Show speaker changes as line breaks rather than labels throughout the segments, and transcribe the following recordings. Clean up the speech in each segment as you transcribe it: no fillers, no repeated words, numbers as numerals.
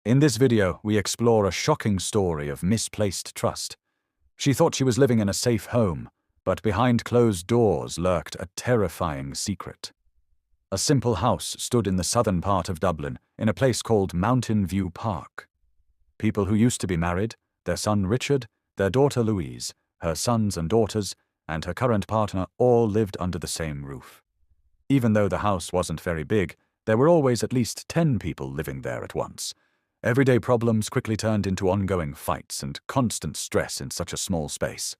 In this video, we explore a shocking story of misplaced trust. She thought she was living in a safe home, but behind closed doors lurked a terrifying secret. A simple house stood in the southern part of Dublin, in a place called Mountain View Park. People who used to be married, their son Richard, their daughter Louise, her sons and daughters, and her current partner all lived under the same roof. Even though the house wasn't very big, there were always at least 10 people living there at once. Everyday problems quickly turned into ongoing fights and constant stress in such a small space.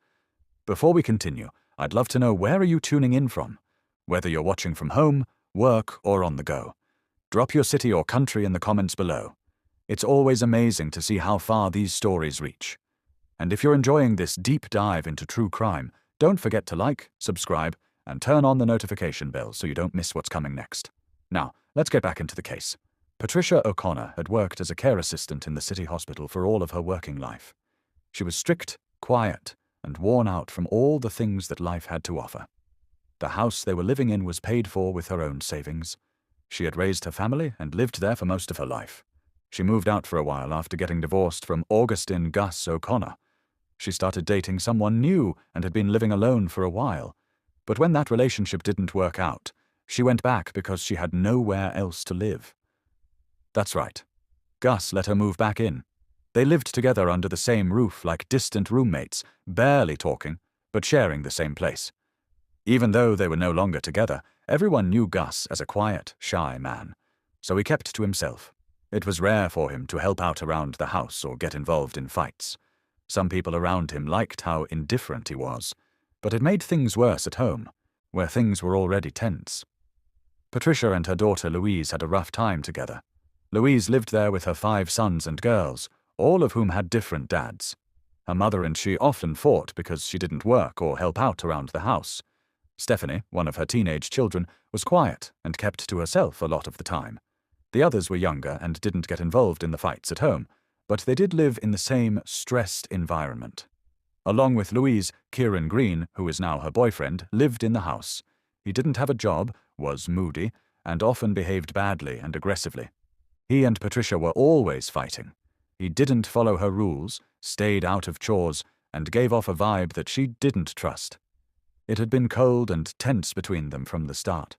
Before we continue, I'd love to know, where are you tuning in from? Whether you're watching from home, work, or on the go. Drop your city or country in the comments below. It's always amazing to see how far these stories reach. And if you're enjoying this deep dive into true crime, don't forget to like, subscribe, and turn on the notification bell so you don't miss what's coming next. Now, let's get back into the case. Patricia O'Connor had worked as a care assistant in the city hospital for all of her working life. She was strict, quiet, and worn out from all the things that life had to offer. The house they were living in was paid for with her own savings. She had raised her family and lived there for most of her life. She moved out for a while after getting divorced from Augustine Gus O'Connor. She started dating someone new and had been living alone for a while. But when that relationship didn't work out, she went back because she had nowhere else to live. That's right. Gus let her move back in. They lived together under the same roof like distant roommates, barely talking, but sharing the same place. Even though they were no longer together, everyone knew Gus as a quiet, shy man, so he kept to himself. It was rare for him to help out around the house or get involved in fights. Some people around him liked how indifferent he was, but it made things worse at home, where things were already tense. Patricia and her daughter Louise had a rough time together. Louise lived there with her 5 sons and girls, all of whom had different dads. Her mother and she often fought because she didn't work or help out around the house. Stephanie, one of her teenage children, was quiet and kept to herself a lot of the time. The others were younger and didn't get involved in the fights at home, but they did live in the same stressed environment. Along with Louise, Kieran Green, who is now her boyfriend, lived in the house. He didn't have a job, was moody, and often behaved badly and aggressively. He and Patricia were always fighting. He didn't follow her rules, stayed out of chores, and gave off a vibe that she didn't trust. It had been cold and tense between them from the start.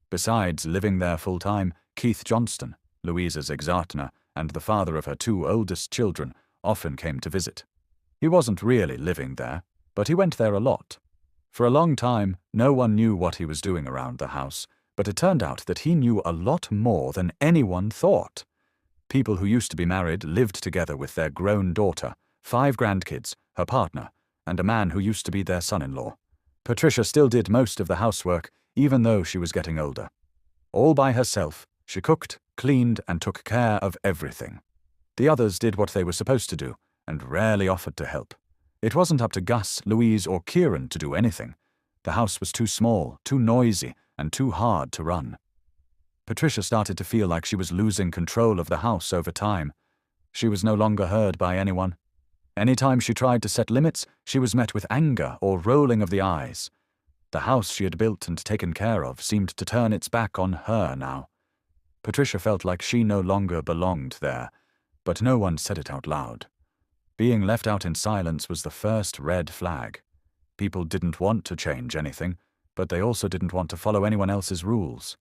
Besides living there full-time, Keith Johnston, Louise's ex-partner and the father of her 2 oldest children, often came to visit. He wasn't really living there, but he went there a lot. For a long time, no one knew what he was doing around the house, but it turned out that he knew a lot more than anyone thought. People who used to be married lived together with their grown daughter, 5 grandkids, her partner, and a man who used to be their son-in-law. Patricia still did most of the housework, even though she was getting older. All by herself, she cooked, cleaned, and took care of everything. The others did what they were supposed to do, and rarely offered to help. It wasn't up to Gus, Louise, or Kieran to do anything. The house was too small, too noisy, and too hard to run. Patricia started to feel like she was losing control of the house over time. She was no longer heard by anyone. Anytime she tried to set limits, she was met with anger or rolling of the eyes. The house she had built and taken care of seemed to turn its back on her now. Patricia felt like she no longer belonged there, but no one said it out loud. Being left out in silence was the first red flag. People didn't want to change anything, but they also didn't want to follow anyone else's rules.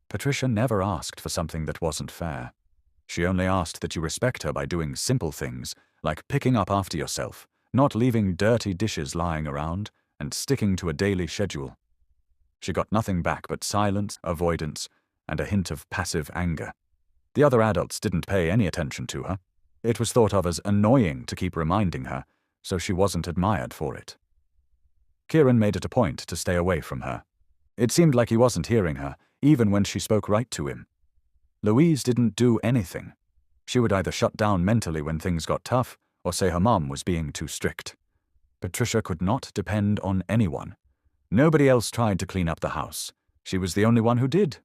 Patricia never asked for something that wasn't fair. She only asked that you respect her by doing simple things, like picking up after yourself, not leaving dirty dishes lying around, and sticking to a daily schedule. She got nothing back but silence, avoidance, and a hint of passive anger. The other adults didn't pay any attention to her. It was thought of as annoying to keep reminding her, so she wasn't admired for it. Kieran made it a point to stay away from her. It seemed like he wasn't hearing her, even when she spoke right to him. Louise didn't do anything. She would either shut down mentally when things got tough, or say her mom was being too strict. Patricia could not depend on anyone. Nobody else tried to clean up the house. She was the only one who did.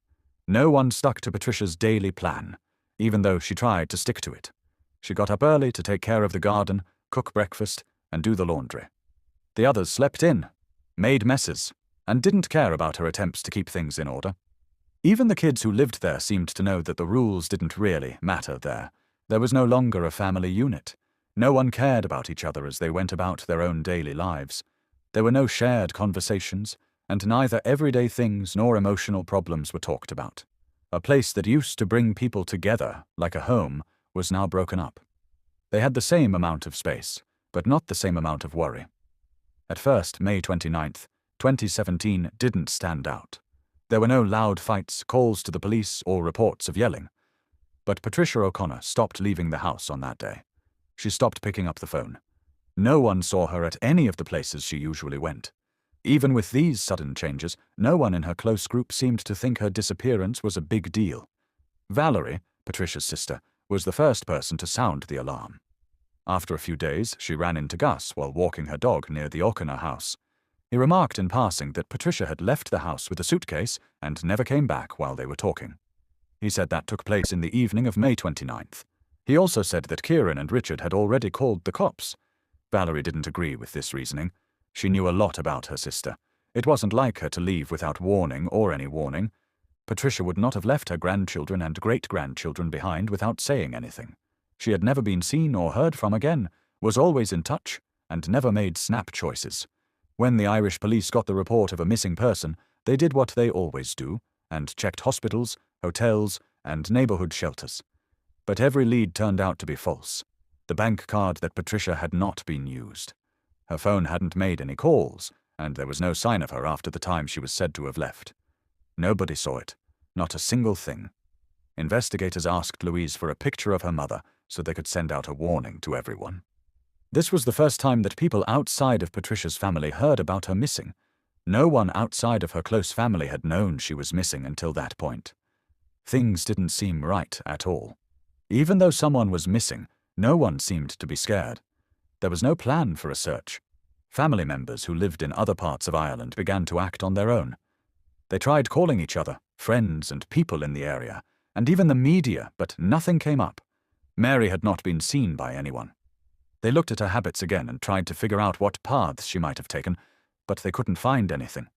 No one stuck to Patricia's daily plan, even though she tried to stick to it. She got up early to take care of the garden, cook breakfast, and do the laundry. The others slept in, made messes, and didn't care about her attempts to keep things in order. Even the kids who lived there seemed to know that the rules didn't really matter there. There was no longer a family unit. No one cared about each other as they went about their own daily lives. There were no shared conversations, and neither everyday things nor emotional problems were talked about. A place that used to bring people together, like a home, was now broken up. They had the same amount of space, but not the same amount of worry. At first, May 29th, 2017 didn't stand out. There were no loud fights, calls to the police, or reports of yelling. But Patricia O'Connor stopped leaving the house on that day. She stopped picking up the phone. No one saw her at any of the places she usually went. Even with these sudden changes, no one in her close group seemed to think her disappearance was a big deal. Valerie, Patricia's sister, was the first person to sound the alarm. After a few days, she ran into Gus while walking her dog near the O'Connor house. He remarked in passing that Patricia had left the house with a suitcase and never came back while they were talking. He said that took place in the evening of May 29th. He also said that Kieran and Richard had already called the cops. Valerie didn't agree with this reasoning. She knew a lot about her sister. It wasn't like her to leave without warning or any warning. Patricia would not have left her grandchildren and great-grandchildren behind without saying anything. She had never been seen or heard from again, was always in touch, and never made snap choices. When the Irish police got the report of a missing person, they did what they always do, and checked hospitals, hotels, and neighborhood shelters. But every lead turned out to be false. The bank card that Patricia had not been used. Her phone hadn't made any calls, and there was no sign of her after the time she was said to have left. Nobody saw it, not a single thing. Investigators asked Louise for a picture of her mother so they could send out a warning to everyone. This was the first time that people outside of Patricia's family heard about her missing. No one outside of her close family had known she was missing until that point. Things didn't seem right at all. Even though someone was missing, no one seemed to be scared. There was no plan for a search. Family members who lived in other parts of Ireland began to act on their own. They tried calling each other, friends and people in the area, and even the media, but nothing came up. Mary had not been seen by anyone. They looked at her habits again and tried to figure out what paths she might have taken, but they couldn't find anything.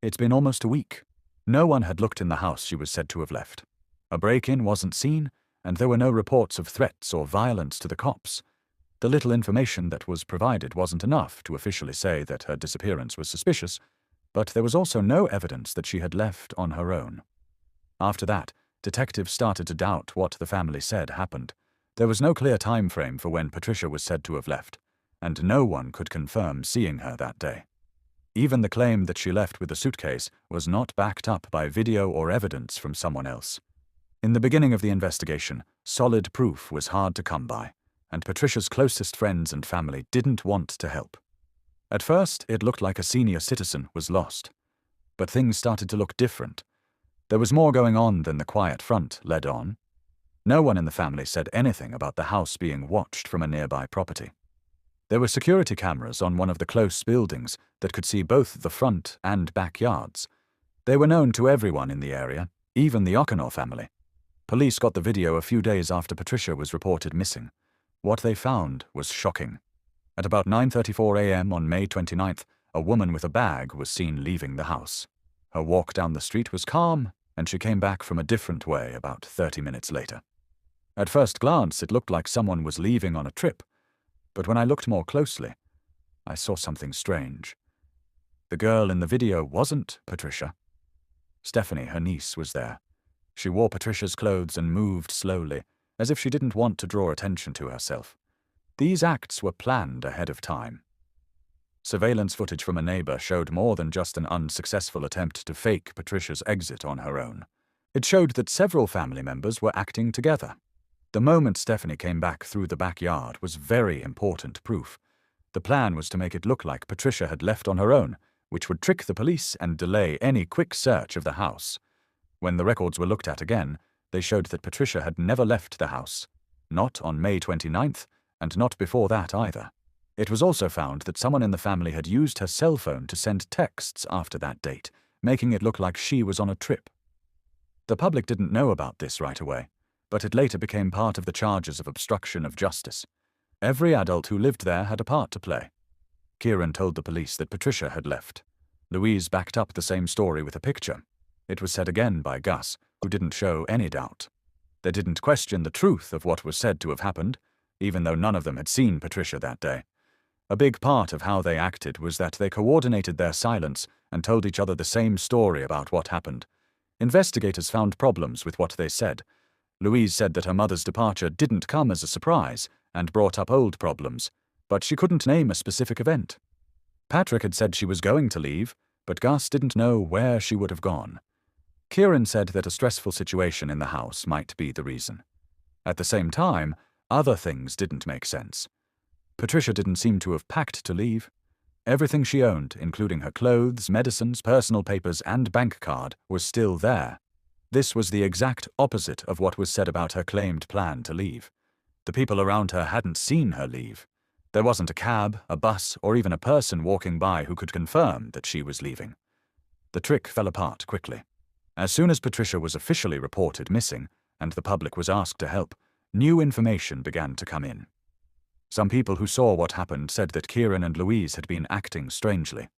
It's been almost a week. No one had looked in the house she was said to have left. A break-in wasn't seen, and there were no reports of threats or violence to the cops. The little information that was provided wasn't enough to officially say that her disappearance was suspicious, but there was also no evidence that she had left on her own. After that, detectives started to doubt what the family said happened. There was no clear time frame for when Patricia was said to have left, and no one could confirm seeing her that day. Even the claim that she left with a suitcase was not backed up by video or evidence from someone else. In the beginning of the investigation, solid proof was hard to come by, and Patricia's closest friends and family didn't want to help. At first, it looked like a senior citizen was lost. But things started to look different. There was more going on than the quiet front led on. No one in the family said anything about the house being watched from a nearby property. There were security cameras on one of the close buildings that could see both the front and backyards. They were known to everyone in the area, even the O'Connor family. Police got the video a few days after Patricia was reported missing. What they found was shocking. At about 9:34 a.m. on May 29th, a woman with a bag was seen leaving the house. Her walk down the street was calm, and she came back from a different way about 30 minutes later. At first glance, it looked like someone was leaving on a trip, but when I looked more closely, I saw something strange. The girl in the video wasn't Patricia. Stephanie, her niece, was there. She wore Patricia's clothes and moved slowly, as if she didn't want to draw attention to herself. These acts were planned ahead of time. Surveillance footage from a neighbor showed more than just an unsuccessful attempt to fake Patricia's exit on her own. It showed that several family members were acting together. The moment Stephanie came back through the backyard was very important proof. The plan was to make it look like Patricia had left on her own, which would trick the police and delay any quick search of the house. When the records were looked at again, they showed that Patricia had never left the house. Not on May 29th, and not before that either. It was also found that someone in the family had used her cell phone to send texts after that date, making it look like she was on a trip. The public didn't know about this right away, but it later became part of the charges of obstruction of justice. Every adult who lived there had a part to play. Kieran told the police that Patricia had left. Louise backed up the same story with a picture. It was said again by Gus, who didn't show any doubt. They didn't question the truth of what was said to have happened, even though none of them had seen Patricia that day. A big part of how they acted was that they coordinated their silence and told each other the same story about what happened. Investigators found problems with what they said. Louise said that her mother's departure didn't come as a surprise and brought up old problems, but she couldn't name a specific event. Patrick had said she was going to leave, but Gus didn't know where she would have gone. Kieran said that a stressful situation in the house might be the reason. At the same time, other things didn't make sense. Patricia didn't seem to have packed to leave. Everything she owned, including her clothes, medicines, personal papers, and bank card, was still there. This was the exact opposite of what was said about her claimed plan to leave. The people around her hadn't seen her leave. There wasn't a cab, a bus, or even a person walking by who could confirm that she was leaving. The trick fell apart quickly. As soon as Patricia was officially reported missing, and the public was asked to help, new information began to come in. Some people who saw what happened said that Kieran and Louise had been acting strangely.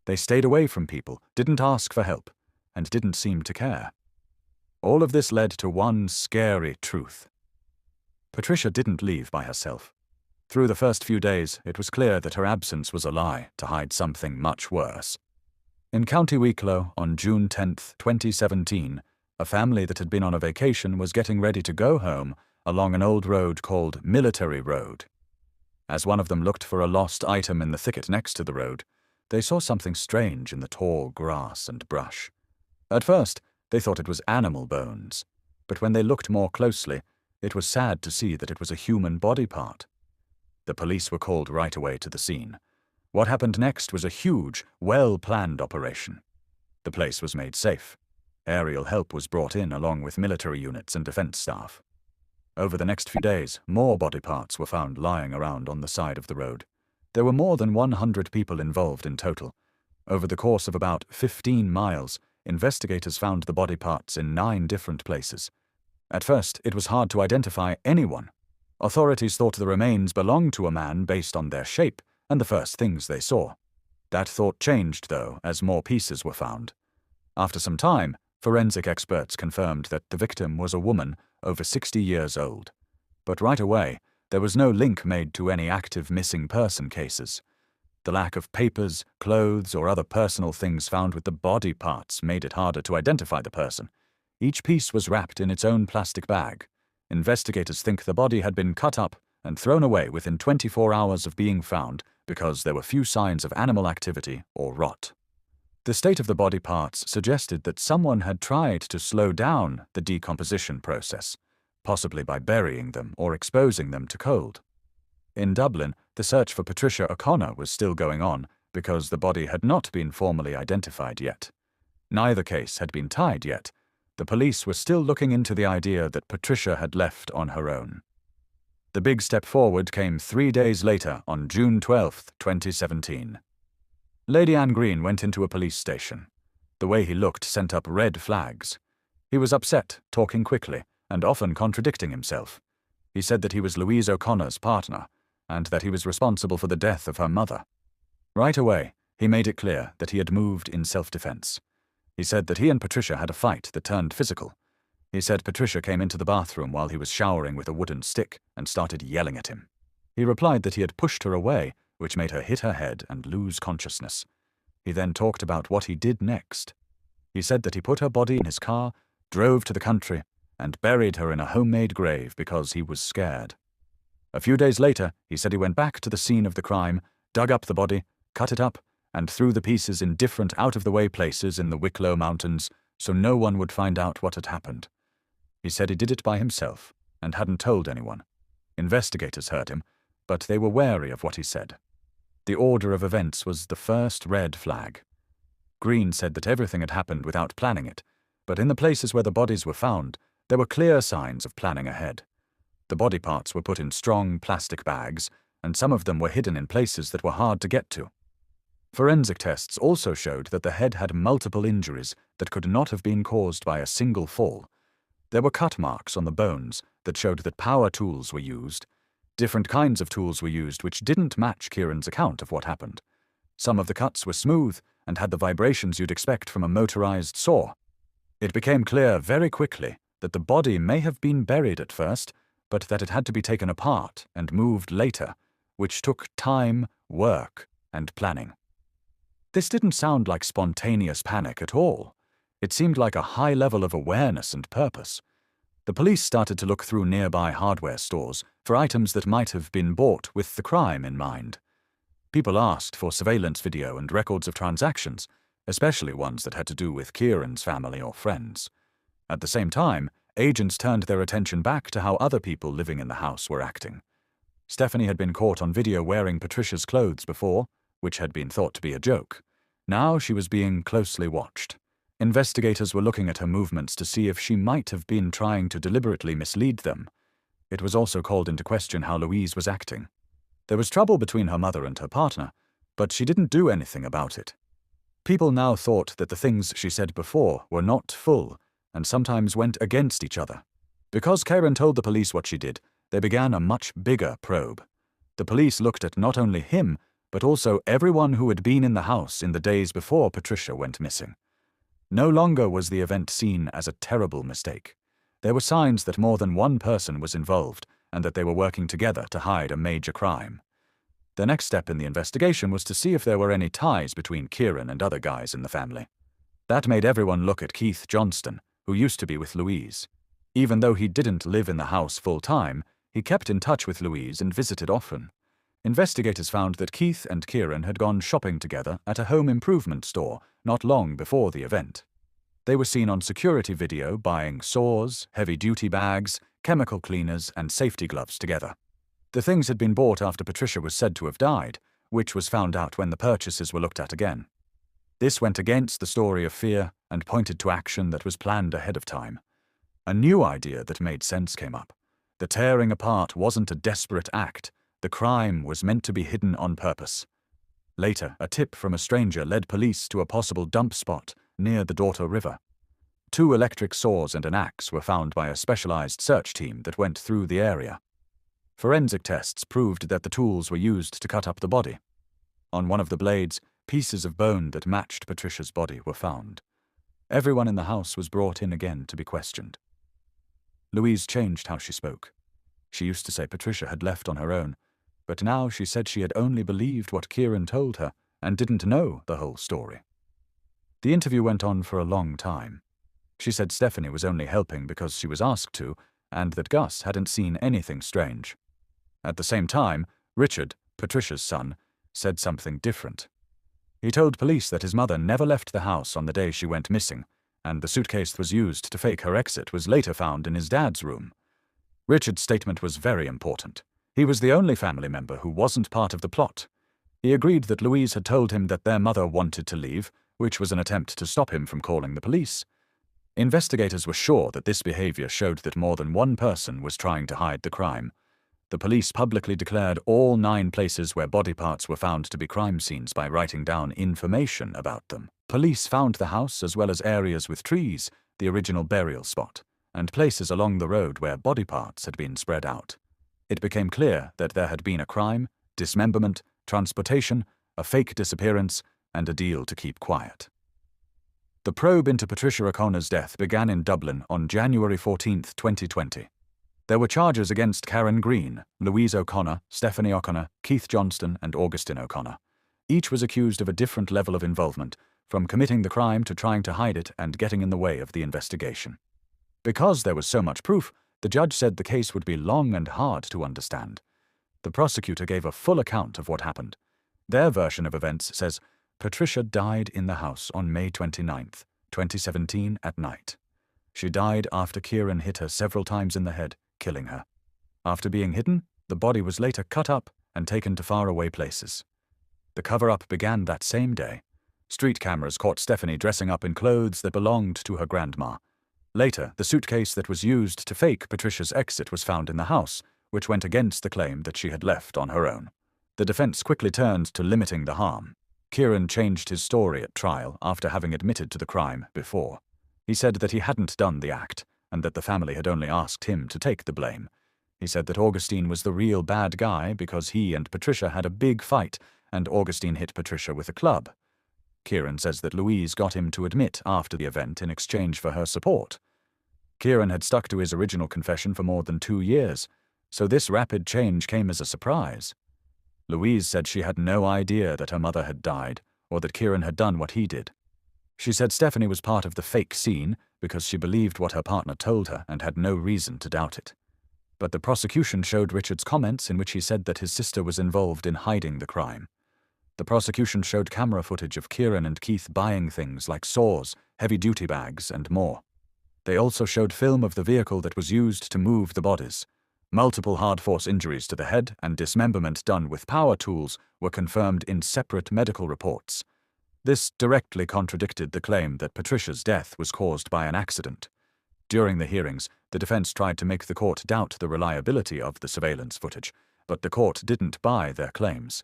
They stayed away from people, didn't ask for help, and didn't seem to care. All of this led to one scary truth. Patricia didn't leave by herself. Through the first few days, it was clear that her absence was a lie to hide something much worse. In County Wicklow, on June 10, 2017, a family that had been on a vacation was getting ready to go home along an old road called Military Road. As one of them looked for a lost item in the thicket next to the road, they saw something strange in the tall grass and brush. At first, they thought it was animal bones, but when they looked more closely, it was sad to see that it was a human body part. The police were called right away to the scene. What happened next was a huge, well-planned operation. The place was made safe. Aerial help was brought in along with military units and defense staff. Over the next few days, more body parts were found lying around on the side of the road. There were more than 100 people involved in total. Over the course of about 15 miles, investigators found the body parts in 9 different places. At first, it was hard to identify anyone. Authorities thought the remains belonged to a man based on their shape and the first things they saw. That thought changed, though, as more pieces were found. After some time, forensic experts confirmed that the victim was a woman over 60 years old. But right away, there was no link made to any active missing person cases. The lack of papers, clothes, or other personal things found with the body parts made it harder to identify the person. Each piece was wrapped in its own plastic bag. Investigators think the body had been cut up and thrown away within 24 hours of being found because there were few signs of animal activity or rot. The state of the body parts suggested that someone had tried to slow down the decomposition process, possibly by burying them or exposing them to cold. In Dublin, the search for Patricia O'Connor was still going on because the body had not been formally identified yet. Neither case had been tied yet. The police were still looking into the idea that Patricia had left on her own. The big step forward came 3 days later on June 12, 2017. Lady Anne Green went into a police station. The way he looked sent up red flags. He was upset, talking quickly, and often contradicting himself. He said that he was Louise O'Connor's partner, and that he was responsible for the death of her mother. Right away, he made it clear that he had moved in self-defense. He said that he and Patricia had a fight that turned physical. He said Patricia came into the bathroom while he was showering with a wooden stick and started yelling at him. He replied that he had pushed her away, which made her hit her head and lose consciousness. He then talked about what he did next. He said that he put her body in his car, drove to the country, and buried her in a homemade grave because he was scared. A few days later, he said he went back to the scene of the crime, dug up the body, cut it up, and threw the pieces in different out-of-the-way places in the Wicklow Mountains so no one would find out what had happened. He said he did it by himself and hadn't told anyone. Investigators heard him, but they were wary of what he said. The order of events was the first red flag. Green said that everything had happened without planning it, but in the places where the bodies were found, there were clear signs of planning ahead. The body parts were put in strong plastic bags, and some of them were hidden in places that were hard to get to. Forensic tests also showed that the head had multiple injuries that could not have been caused by a single fall. There were cut marks on the bones that showed that power tools were used. Different kinds of tools were used which didn't match Kieran's account of what happened. Some of the cuts were smooth and had the vibrations you'd expect from a motorized saw. It became clear very quickly that the body may have been buried at first, but that it had to be taken apart and moved later, which took time, work, and planning. This didn't sound like spontaneous panic at all. It seemed like a high level of awareness and purpose. The police started to look through nearby hardware stores for items that might have been bought with the crime in mind. People asked for surveillance video and records of transactions, especially ones that had to do with Kieran's family or friends. At the same time, agents turned their attention back to how other people living in the house were acting. Stephanie had been caught on video wearing Patricia's clothes before, which had been thought to be a joke. Now she was being closely watched. Investigators were looking at her movements to see if she might have been trying to deliberately mislead them. It was also called into question how Louise was acting. There was trouble between her mother and her partner, but she didn't do anything about it. People now thought that the things she said before were not full and sometimes went against each other. Because Kieran told the police what she did, they began a much bigger probe. The police looked at not only him, but also everyone who had been in the house in the days before Patricia went missing. No longer was the event seen as a terrible mistake. There were signs that more than one person was involved and that they were working together to hide a major crime. The next step in the investigation was to see if there were any ties between Kieran and other guys in the family. That made everyone look at Keith Johnston, who used to be with Louise. Even though he didn't live in the house full-time, he kept in touch with Louise and visited often. Investigators found that Keith and Kieran had gone shopping together at a home improvement store not long before the event. They were seen on security video buying saws, heavy-duty bags, chemical cleaners, and safety gloves together. The things had been bought after Patricia was said to have died, which was found out when the purchases were looked at again. This went against the story of fear and pointed to action that was planned ahead of time. A new idea that made sense came up. The tearing apart wasn't a desperate act. The crime was meant to be hidden on purpose. Later, a tip from a stranger led police to a possible dump spot near the Dorter River. 2 electric saws and an axe were found by a specialized search team that went through the area. Forensic tests proved that the tools were used to cut up the body. On one of the blades, pieces of bone that matched Patricia's body were found. Everyone in the house was brought in again to be questioned. Louise changed how she spoke. She used to say Patricia had left on her own, but now she said she had only believed what Kieran told her and didn't know the whole story. The interview went on for a long time. She said Stephanie was only helping because she was asked to, and that Gus hadn't seen anything strange. At the same time, Richard, Patricia's son, said something different. He told police that his mother never left the house on the day she went missing, and the suitcase that was used to fake her exit was later found in his dad's room. Richard's statement was very important. He was the only family member who wasn't part of the plot. He agreed that Louise had told him that their mother wanted to leave, which was an attempt to stop him from calling the police. Investigators were sure that this behavior showed that more than one person was trying to hide the crime. The police publicly declared all 9 places where body parts were found to be crime scenes by writing down information about them. Police found the house as well as areas with trees, the original burial spot, and places along the road where body parts had been spread out. It became clear that there had been a crime, dismemberment, transportation, a fake disappearance, and a deal to keep quiet. The probe into Patricia O'Connor's death began in Dublin on January 14, 2020. There were charges against Karen Green, Louise O'Connor, Stephanie O'Connor, Keith Johnston, and Augustine O'Connor. Each was accused of a different level of involvement, from committing the crime to trying to hide it and getting in the way of the investigation. Because there was so much proof, the judge said the case would be long and hard to understand. The prosecutor gave a full account of what happened. Their version of events says, Patricia died in the house on May 29, 2017 at night. She died after Kieran hit her several times in the head, killing her. After being hidden, the body was later cut up and taken to faraway places. The cover-up began that same day. Street cameras caught Stephanie dressing up in clothes that belonged to her grandma. Later, the suitcase that was used to fake Patricia's exit was found in the house, which went against the claim that she had left on her own. The defense quickly turned to limiting the harm. Kieran changed his story at trial after having admitted to the crime before. He said that he hadn't done the act, and that the family had only asked him to take the blame. He said that Augustine was the real bad guy because he and Patricia had a big fight, and Augustine hit Patricia with a club. Kieran says that Louise got him to admit after the event in exchange for her support. Kieran had stuck to his original confession for more than 2 years, so this rapid change came as a surprise. Louise said she had no idea that her mother had died, or that Kieran had done what he did. She said Stephanie was part of the fake scene because she believed what her partner told her and had no reason to doubt it. But the prosecution showed Richard's comments in which he said that his sister was involved in hiding the crime. The prosecution showed camera footage of Kieran and Keith buying things like saws, heavy-duty bags, and more. They also showed film of the vehicle that was used to move the bodies. Multiple hard force injuries to the head and dismemberment done with power tools were confirmed in separate medical reports. This directly contradicted the claim that Patricia's death was caused by an accident. During the hearings, the defense tried to make the court doubt the reliability of the surveillance footage, but the court didn't buy their claims.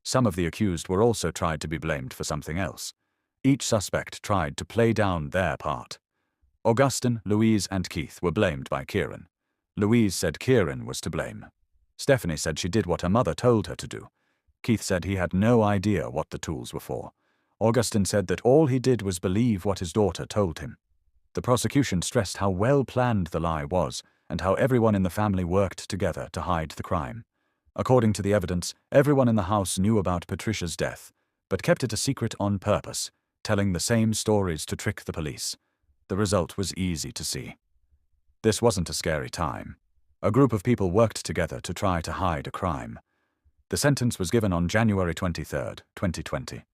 Some of the accused were also tried to be blamed for something else. Each suspect tried to play down their part. Augustine, Louise, and Keith were blamed by Kieran. Louise said Kieran was to blame. Stephanie said she did what her mother told her to do. Keith said he had no idea what the tools were for. Augustine said that all he did was believe what his daughter told him. The prosecution stressed how well-planned the lie was and how everyone in the family worked together to hide the crime. According to the evidence, everyone in the house knew about Patricia's death, but kept it a secret on purpose, telling the same stories to trick the police. The result was easy to see. This wasn't a scary time. A group of people worked together to try to hide a crime. The sentence was given on January 23, 2020.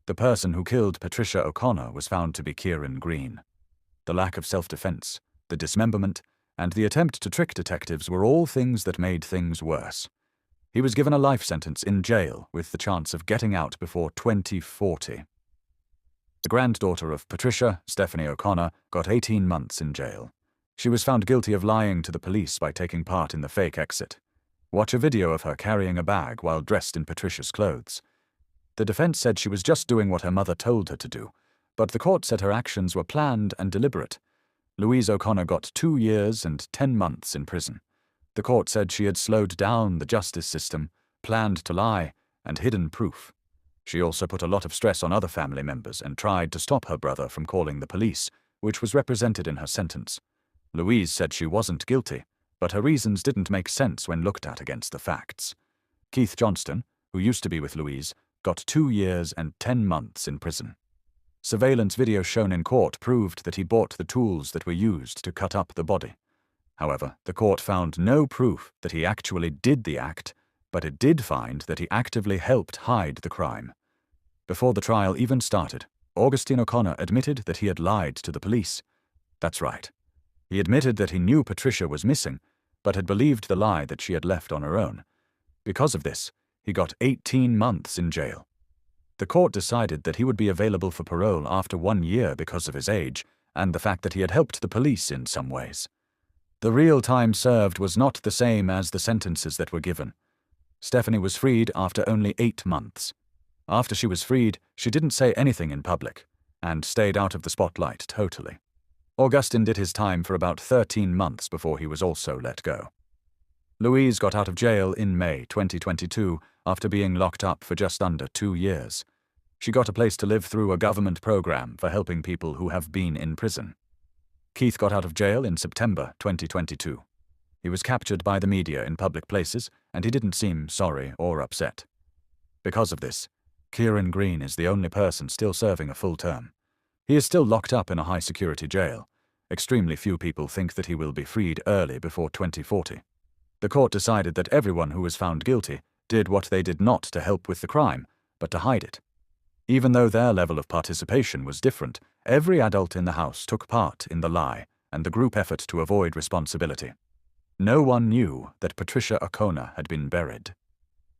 The person who killed Patricia O'Connor was found to be Kieran Green. The lack of self-defense, the dismemberment, and the attempt to trick detectives were all things that made things worse. He was given a life sentence in jail with the chance of getting out before 2040. The granddaughter of Patricia, Stephanie O'Connor, got 18 months in jail. She was found guilty of lying to the police by taking part in the fake exit. Watch a video of her carrying a bag while dressed in Patricia's clothes. The defense said she was just doing what her mother told her to do, but the court said her actions were planned and deliberate. Louise O'Connor got 2 years and 10 months in prison. The court said she had slowed down the justice system, planned to lie, and hidden proof. She also put a lot of stress on other family members and tried to stop her brother from calling the police, which was represented in her sentence. Louise said she wasn't guilty, but her reasons didn't make sense when looked at against the facts. Keith Johnston, who used to be with Louise, got 2 years and 10 months in prison. Surveillance video shown in court proved that he bought the tools that were used to cut up the body. However, the court found no proof that he actually did the act, but it did find that he actively helped hide the crime. Before the trial even started, Augustine O'Connor admitted that he had lied to the police. That's right. He admitted that he knew Patricia was missing, but had believed the lie that she had left on her own. Because of this, he got 18 months in jail. The court decided that he would be available for parole after 1 year because of his age and the fact that he had helped the police in some ways. The real time served was not the same as the sentences that were given. Stephanie was freed after only 8 months. After she was freed, she didn't say anything in public and stayed out of the spotlight totally. Augustine did his time for about 13 months before he was also let go. Louise got out of jail in May 2022 after being locked up for just under 2 years. She got a place to live through a government program for helping people who have been in prison. Keith got out of jail in September 2022. He was captured by the media in public places, and he didn't seem sorry or upset. Because of this, Kieran Green is the only person still serving a full term. He is still locked up in a high-security jail. Extremely few people think that he will be freed early before 2040. The court decided that everyone who was found guilty did what they did not to help with the crime, but to hide it. Even though their level of participation was different, every adult in the house took part in the lie and the group effort to avoid responsibility. No one knew that Patricia O'Connor had been buried.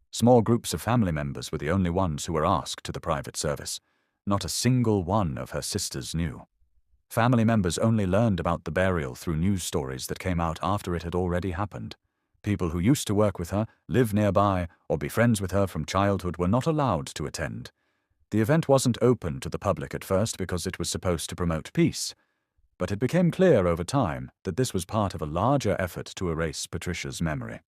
Small groups of family members were the only ones who were asked to the private service. Not a single one of her sisters knew. Family members only learned about the burial through news stories that came out after it had already happened. People who used to work with her, live nearby, or be friends with her from childhood were not allowed to attend. The event wasn't open to the public at first because it was supposed to promote peace, but it became clear over time that this was part of a larger effort to erase Patricia's memory.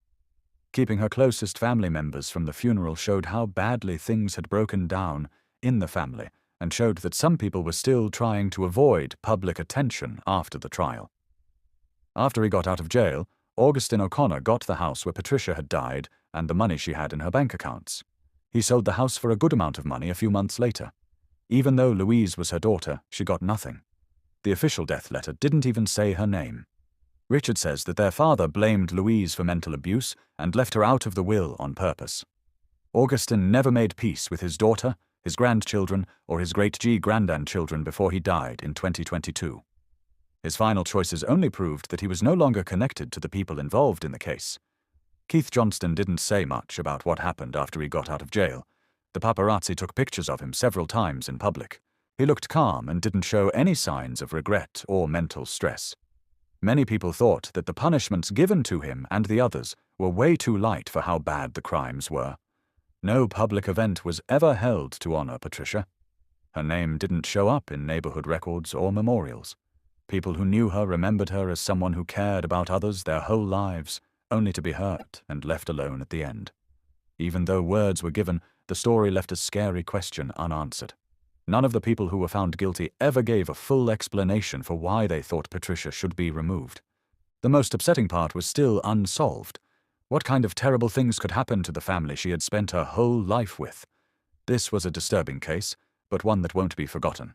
Keeping her closest family members from the funeral showed how badly things had broken down in the family and showed that some people were still trying to avoid public attention after the trial. After he got out of jail, Augustine O'Connor got the house where Patricia had died and the money she had in her bank accounts. He sold the house for a good amount of money a few months later. Even though Louise was her daughter, she got nothing. The official death letter didn't even say her name. Richard says that their father blamed Louise for mental abuse and left her out of the will on purpose. Augustine never made peace with his daughter, his grandchildren, or his great-grandchildren before he died in 2022. His final choices only proved that he was no longer connected to the people involved in the case. Keith Johnston didn't say much about what happened after he got out of jail. The paparazzi took pictures of him several times in public. He looked calm and didn't show any signs of regret or mental stress. Many people thought that the punishments given to him and the others were way too light for how bad the crimes were. No public event was ever held to honor Patricia. Her name didn't show up in neighborhood records or memorials. People who knew her remembered her as someone who cared about others their whole lives, only to be hurt and left alone at the end. Even though words were given, the story left a scary question unanswered. None of the people who were found guilty ever gave a full explanation for why they thought Patricia should be removed. The most upsetting part was still unsolved. What kind of terrible things could happen to the family she had spent her whole life with? This was a disturbing case, but one that won't be forgotten.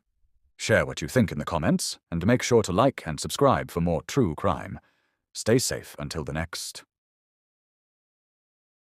Share what you think in the comments, and make sure to like and subscribe for more true crime. Stay safe until the next